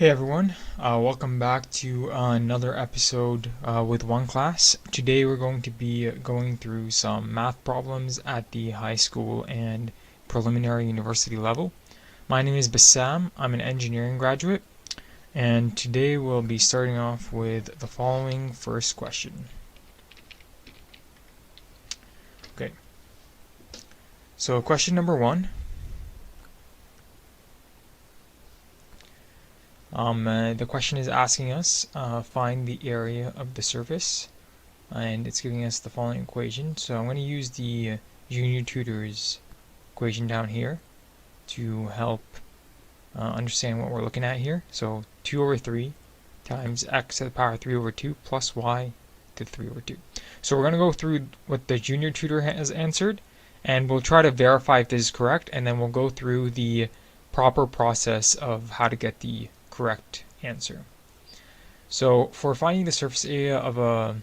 Hey everyone, welcome back to another episode with OneClass. Today we're going to be going through some math problems at the high school and preliminary university level. My name is Bassam, I'm an engineering graduate, and today we'll be starting off with the following first question. Okay, so question number one. The question is asking us find the area of the surface, and it's giving us the following equation. So I'm going to use the Junior Tutor's equation down here to help understand what we're looking at here. So 2 over 3 times x to the power 3 over 2 plus y to the 3 over 2. So we're going to go through what the Junior Tutor has answered, and we'll try to verify if this is correct, and then we'll go through the proper process of how to get the correct answer. So for finding the surface area of a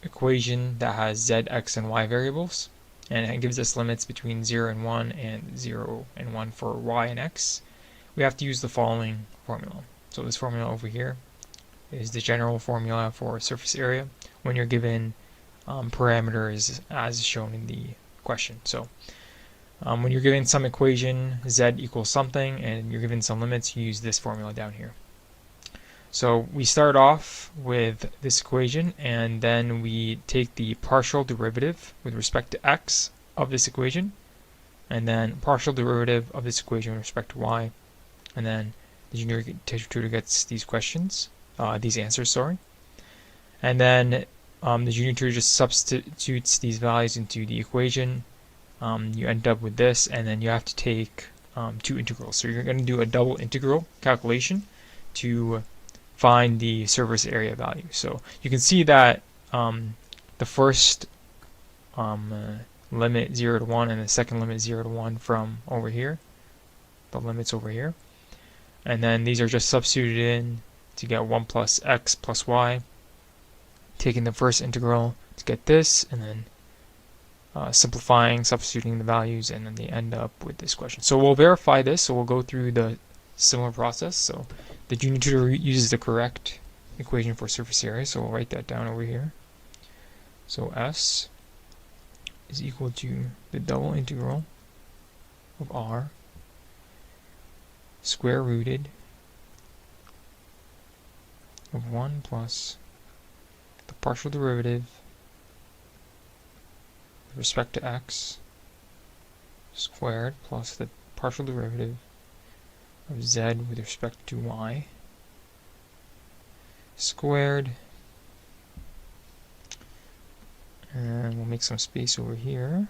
equation that has z, x, and y variables, and it gives us limits between 0 and 1 and 0 and 1 for y and x, we have to use the following formula. So this formula over here is the general formula for surface area when you're given parameters as shown in the question. So when you're given some equation, z equals something, and you're given some limits, you use this formula down here. So we start off with this equation, and then we take the partial derivative with respect to x of this equation, and then partial derivative of this equation with respect to y, and then the Junior Tutor gets these answers, and then the Junior Tutor just substitutes these values into the equation. You end up with this, and then you have to take two integrals. So you're going to do a double integral calculation to find the surface area value. So you can see that the first limit 0 to 1 and the second limit 0 to 1 from over here, the limits over here. And then these are just substituted in to get 1 plus x plus y, taking the first integral to get this, and then simplifying, substituting the values, and then they end up with this question. So we'll verify this, so we'll go through the similar process. So the Junior Tutor uses the correct equation for surface area, so we'll write that down over here. So S is equal to the double integral of r square rooted of 1 plus the partial derivative with respect to x squared plus the partial derivative of z with respect to y squared, and we'll make some space over here,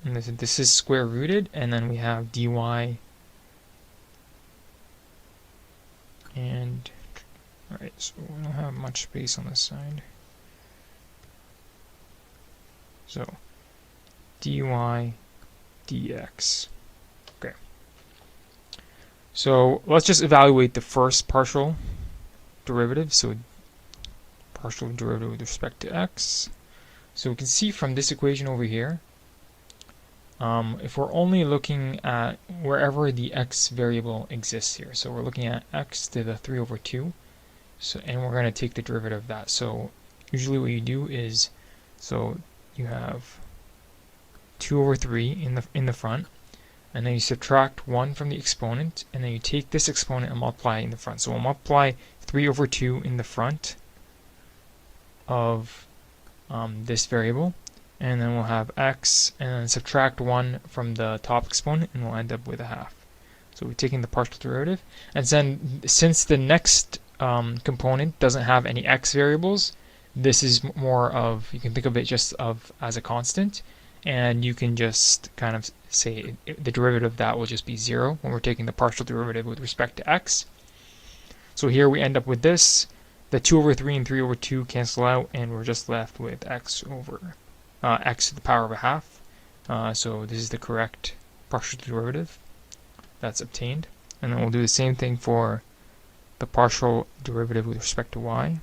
and this is square rooted, and then we have dy, and alright, so we don't have much space on this side. So dy dx. Okay. So let's just evaluate the first partial derivative. So partial derivative with respect to x. So we can see from this equation over here, if we're only looking at wherever the x variable exists here. So we're looking at x to the 3 over 2. So, and we're going to take the derivative of that. So usually what you do is, so you have 2 over 3 in the front, and then you subtract 1 from the exponent, and then you take this exponent and multiply it in the front. So we'll multiply 3 over 2 in the front of this variable, and then we'll have x, and then subtract 1 from the top exponent, and we'll end up with a half. So we're taking the partial derivative, and then since the next component doesn't have any x variables, this is more of, you can think of it just as a constant, and you can just kind of say the derivative of that will just be 0 when we're taking the partial derivative with respect to x. So here we end up with this. The 2 over 3 and 3 over 2 cancel out, and we're just left with x over x to the power of a half. So this is the correct partial derivative that's obtained. And then we'll do the same thing for the partial derivative with respect to y.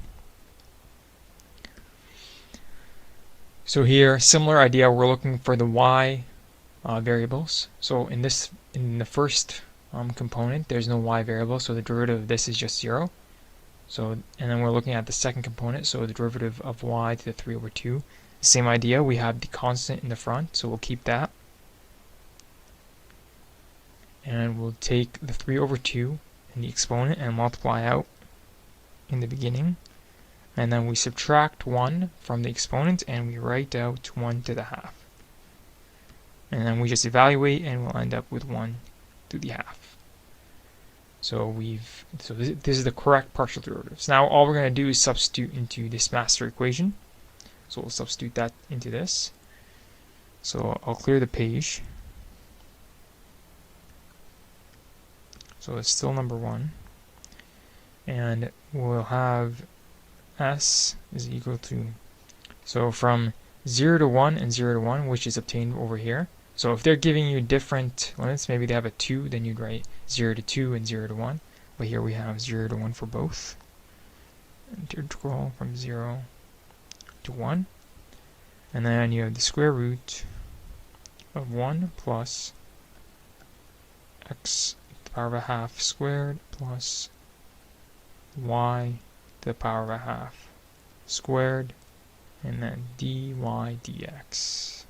So here, similar idea, we're looking for the y variables. So in the first component, there's no y variable, so the derivative of this is just 0. So, and then we're looking at the second component, so the derivative of y to the 3 over 2. Same idea, we have the constant in the front, so we'll keep that. And we'll take the 3 over 2 in the exponent and multiply out in the beginning. And then we subtract 1 from the exponent and we write out 1 to the half. And then we just evaluate and we'll end up with 1 to the half. So this is the correct partial derivatives. Now all we're going to do is substitute into this master equation. So we'll substitute that into this. So I'll clear the page. So it's still number 1. And we'll have s is equal to, so from 0 to 1 and 0 to 1, which is obtained over here. So if they're giving you different limits, maybe they have a 2, then you'd write 0 to 2 and 0 to 1. But here we have 0 to 1 for both. Integral from 0 to 1. And then you have the square root of 1 plus x to the power of a half squared plus y to the power of a half squared, and then dy dx.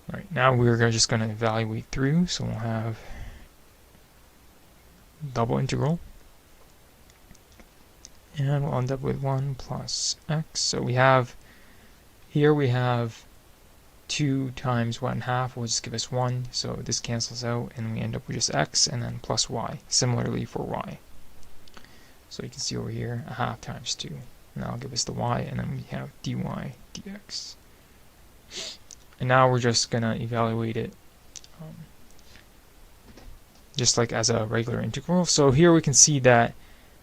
Alright, now we're just going to evaluate through, so we'll have double integral, and we'll end up with 1 plus x. So we have, here we have 2 times 1 half will just give us 1, so this cancels out, and we end up with just x, and then plus y, similarly for y. So you can see over here, a half times 2, and that'll give us the y, and then we have dy dx. And now we're just going to evaluate it just like as a regular integral. So here we can see that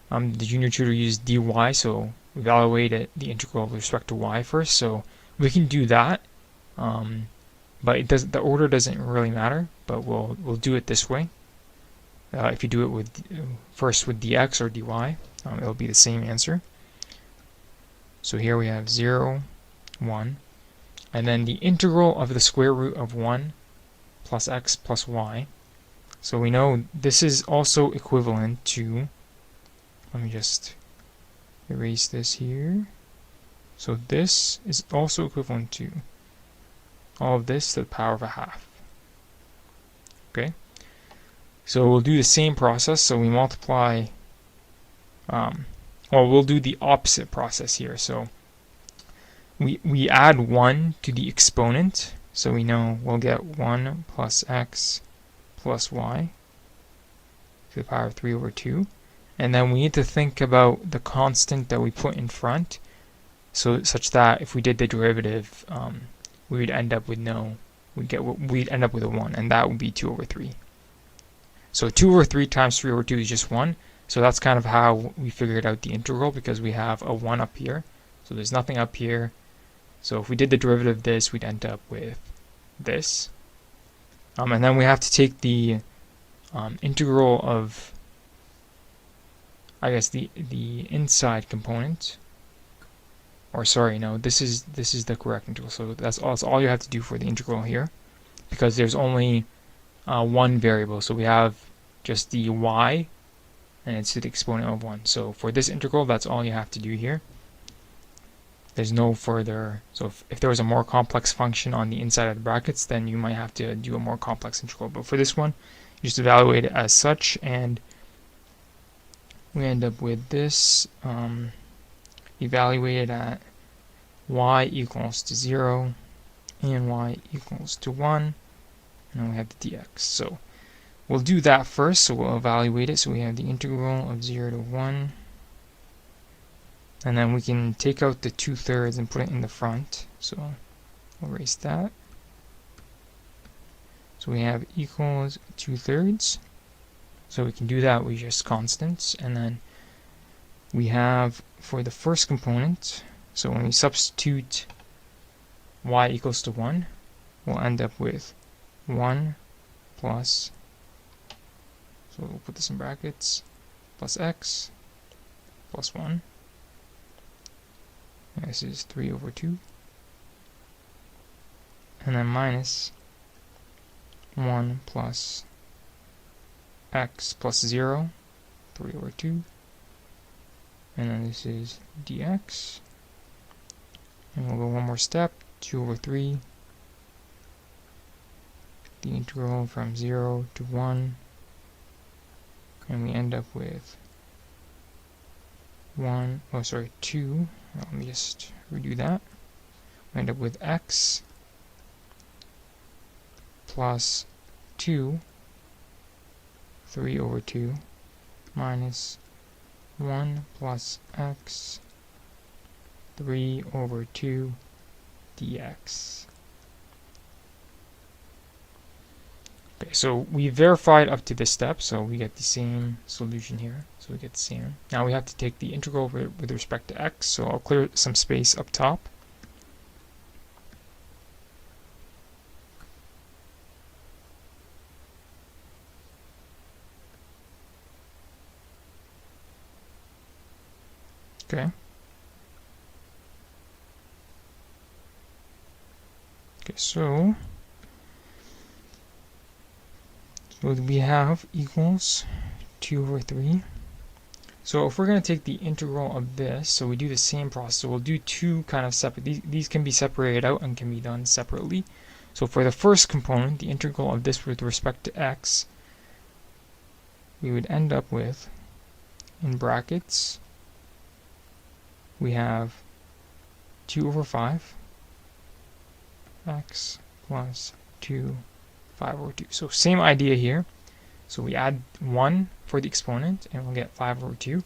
the junior tutor used dy, so we evaluate the integral with respect to y first. So we can do that, but it doesn't. The order doesn't really matter. But we'll do it this way. If you do it with first with dx or dy, it'll be the same answer. So here we have 0, 1. And then the integral of the square root of 1 plus x plus y. So we know this is also equivalent to, let me just erase this here. So this is also equivalent to all of this to the power of a half. Okay? So we'll do the same process. So we multiply, we'll do the opposite process here. So we add 1 to the exponent, so we know we'll get 1 plus x plus y to the power of 3 over 2. And then we need to think about the constant that we put in front, so such that if we did the derivative, we would end up with we'd end up with a 1, and that would be 2 over 3. So 2 over 3 times 3 over 2 is just 1. So that's kind of how we figured out the integral, because we have a 1 up here. So there's nothing up here. So if we did the derivative of this, we'd end up with this. And then we have to take the integral of, I guess, the inside component. Or sorry, no, this is the correct integral. So that's all you have to do for the integral here, because there's only one variable. So we have just the y, and it's to the exponent of 1. So for this integral, that's all you have to do here. There's no further, so if there was a more complex function on the inside of the brackets, then you might have to do a more complex integral. But for this one, you just evaluate it as such, and we end up with this evaluated at y equals to 0 and y equals to 1, and then we have the dx. So we'll do that first, so we'll evaluate it. So we have the integral of 0 to 1. And then we can take out the 2/3 and put it in the front. So we'll erase that. So we have equals 2/3. So we can do that with just constants. And then we have for the first component, so when we substitute y equals to 1, we'll end up with 1 plus, so we'll put this in brackets, plus x plus 1. This is 3 over 2. And then minus 1 plus x plus 0, 3 over 2. And then this is dx. And we'll go one more step, 2 over 3. The integral from 0 to 1. And we end up with 2. Let me just redo that. We end up with x plus 2, 3 over 2, minus 1 plus x, 3 over 2 dx. Okay, so we verified up to this step, so we get the same solution here. So we get the same. Now we have to take the integral with respect to x, so I'll clear some space up top. Okay. Okay, so we have equals 2 over 3. So if we're going to take the integral of this, so we do the same process. So we'll do two kind of separate. These can be separated out and can be done separately. So for the first component, the integral of this with respect to x, we would end up with, in brackets, we have 2 over 5 x plus 2 5 over 2. So same idea here. So we add 1 for the exponent and we'll get 5 over 2.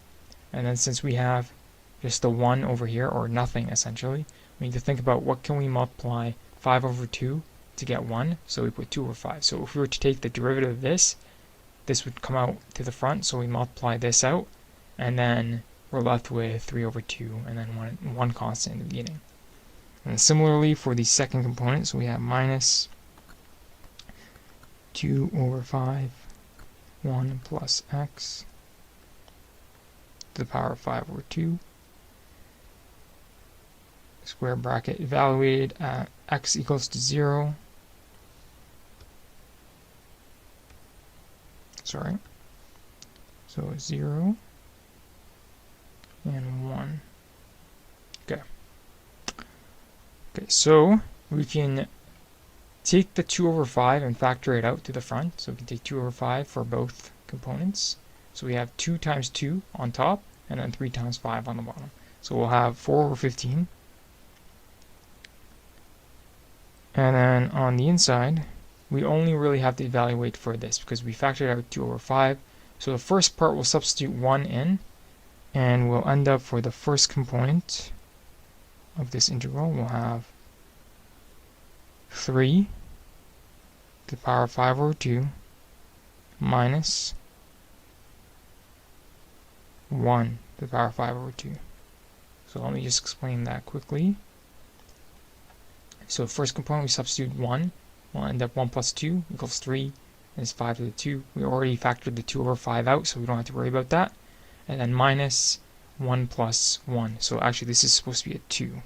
And then since we have just the 1 over here, or nothing essentially, we need to think about what can we multiply 5 over 2 to get 1. So we put 2 over 5. So if we were to take the derivative of this would come out to the front. So we multiply this out and then we're left with 3 over 2 and then one constant in the beginning. And similarly for the second component, so we have minus 2 over 5, 1 plus x to the power of 5 over 2, square bracket evaluated at x equals to 0. Sorry. So 0 and 1. Okay. Okay, so we can take the 2 over 5 and factor it out to the front. So we can take 2 over 5 for both components. So we have 2 times 2 on top and then 3 times 5 on the bottom. So we'll have 4 over 15. And then on the inside, we only really have to evaluate for this because we factored out 2 over 5. So the first part we'll substitute 1 in, and we'll end up for the first component of this integral, we'll have 3 to the power of 5 over 2 minus 1 to the power of 5 over 2. So let me just explain that quickly. So first component we substitute 1. We'll end up 1 plus 2 equals 3. And it's 5 to the 2. We already factored the 2 over 5 out, so we don't have to worry about that. And then minus 1 plus 1. So actually this is supposed to be a 2.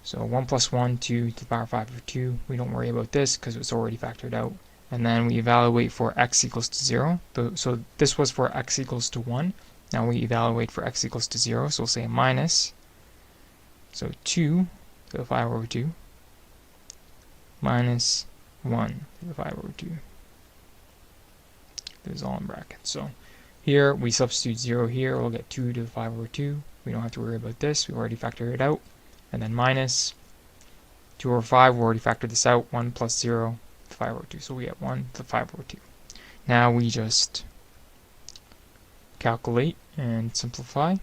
So 1 plus 1, 2 to the power of 5 over 2. We don't worry about this because it's already factored out. And then we evaluate for x equals to 0. So this was for x equals to 1. Now we evaluate for x equals to 0. So we'll say minus. So 2 to the 5 over 2 minus 1 to the 5 over 2. This is all in brackets. So here we substitute 0 here. We'll get 2 to the 5 over 2. We don't have to worry about this. We already factored it out. And then minus 2 over 5. We already factored this out. 1 plus 0 to the 5 over 2. So we get 1 to the 5 over 2. Now we just calculate and simplify.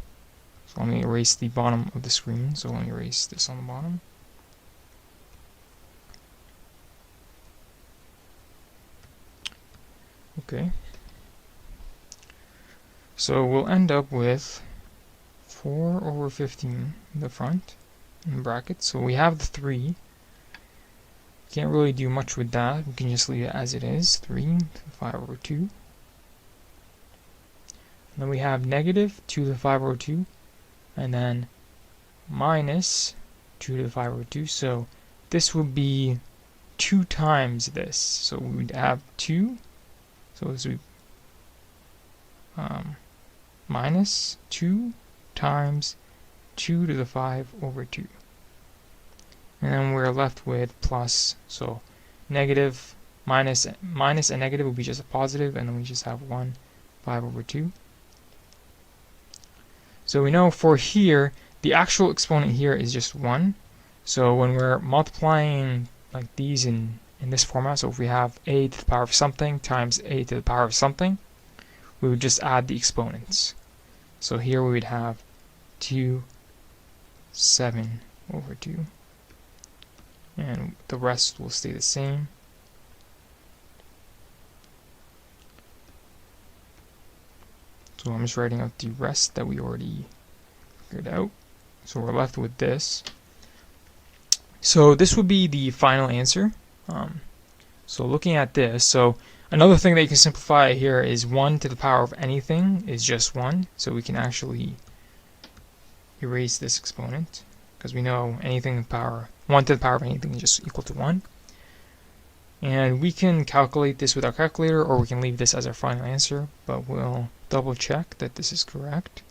So let me erase the bottom of the screen. So let me erase this on the bottom. Okay. So we'll end up with 4 over 15 in the front in brackets. So we have the 3. Can't really do much with that. We can just leave it as it is. 3 to the 5 over 2. And then we have negative 2 to the 5 over 2. And then minus 2 to the 5 over 2. So this would be 2 times this. So we would have 2. So this would be minus 2 times 2 to the 5 over 2. And then we're left with plus. So negative minus and negative will be just a positive, and then we just have 1, 5 over 2. So we know for here, the actual exponent here is just 1. So when we're multiplying like these in this format, so if we have a to the power of something times a to the power of something, we would just add the exponents. So here we would have 2, 7 over 2. And the rest will stay the same. So I'm just writing out the rest that we already figured out. So we're left with this. So this would be the final answer. So looking at this, so another thing that you can simplify here is 1 to the power of anything is just 1. So we can actually erase this exponent, because we know anything to the power 1 to the power of anything is just equal to 1. And we can calculate this with our calculator, or we can leave this as our final answer, but we'll double check that this is correct.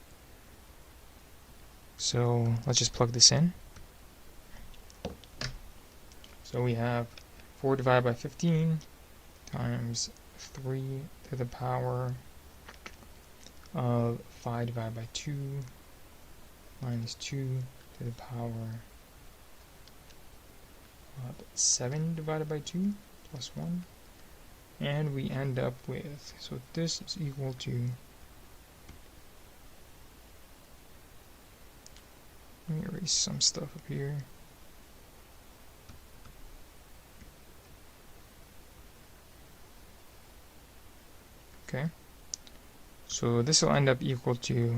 So let's just plug this in. So we have 4 divided by 15 times 3 to the power of 5 divided by 2 minus 2 to the power of 7 divided by 2 plus 1. And we end up with, so this is equal to, let me erase some stuff up here. Okay, so this will end up equal to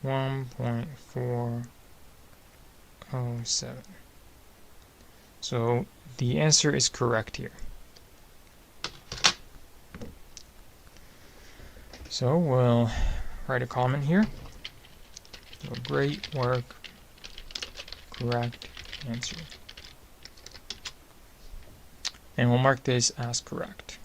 1.407. So the answer is correct here. So we'll write a comment here. So great work, correct answer. And we'll mark this as correct.